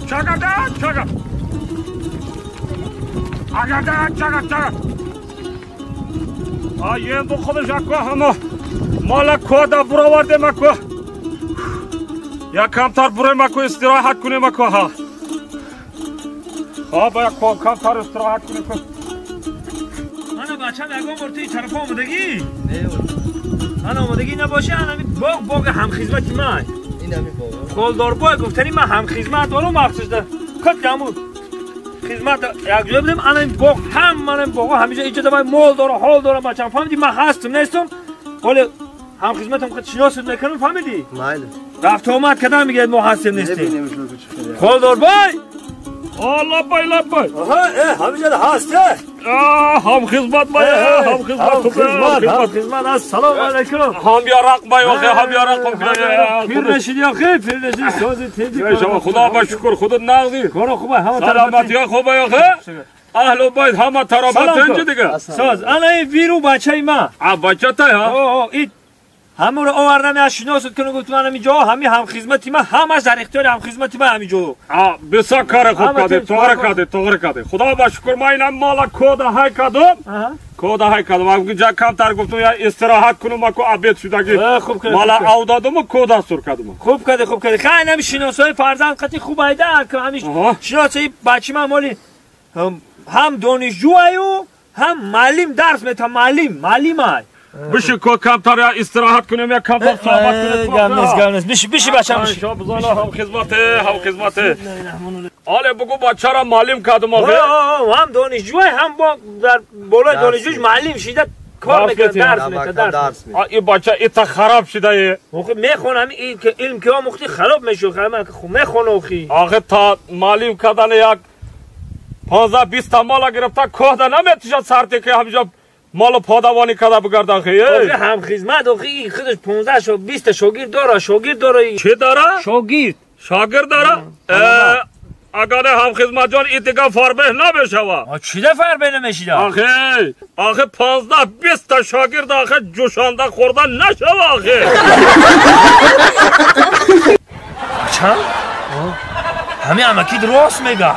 چاقا اگر چاقا آیه دو خودش اکو همه مالا کودا براورده مکو یا کمتر برای مکو استراحت کنه مکو ها باید کمتر استراحت کنه کن انا بچه نگاه مرتی طرف آمدگی؟ من آمدگی نباشه انا باغ هم خدمتی من این همی باغ خالدار باغ گفتنی من هم خدمت دارم مخصوص ده کت گمون خدمت یک جا بدیم انا این باغ هم من این باغ همیشه اینجا دارم مال دارم حال دارم بچه فهمیدی من هستم نیستم ولی هم خدمتم خود شناسد نکنم فهمیدی؟ مایل رفت آمد کدام میگه ما هستیم نیستیم نبینیمش رو کچه خالدار باغ لبای همینجا هسته هم خدمت باید هم خدمت السلام علیکم هم یارق باید هم یارق پیر نشیدی آخه پیر نشیدی سازی تیجی خدا با شکر خدا نغزی کارو خوبه همه سلامتی ها خوبه آخه اهل باید همه ترابط اینجا دیگه ساز انا این ویرو بچه ما بچه تای ها این همه رو آوردم از شناست کنه گفت من همینجا هم خدمتی من همه در اختیار هم خدمتی من همینجا بسیار کار خوب کده طور کده خدا با شکر ما اینم مالا کودا های کدم اگه کمتر گفتم یا استراحت کنم اکو عبید شدگی مالا اودادم کودا سر کدم خوب کده خیلی نمی شناسای فرزند قطعی خوب ایده که همیش شناسای بچه من مالی هم دانشجو ایو هم معلم درس میتم معلم های بشه که کمتر یا استراحت کنیم یا کمتر صحبت کنیم گمنس بشه بچه هم شما بزانا هم خدمته آله بگو بچه را معلم کدم هم دانشجو هم در بالای دانشجوش معلم شیده کار میکنه درس میده این بچه ایتا خراب شده میخونم علم که ها مختی خراب میشه میخونه آخه تا معلم کدن یک 15-20 تا مالا گرفته کهده نمیتیشد سرتی که همیشه مال پادوانی کده بگرد آخه هم خدمت آخه خودش 15-20 شاگرد داره چه داره؟ شاگرد داره؟ اگر هم خدمت جان این دیگه فربه نمیشوه چی ده فربه نمیشیده؟ آخه 15-20 تا شاگرد آخه جوشانده خوردن نشوه آخه چند؟ همه امکی درست میگه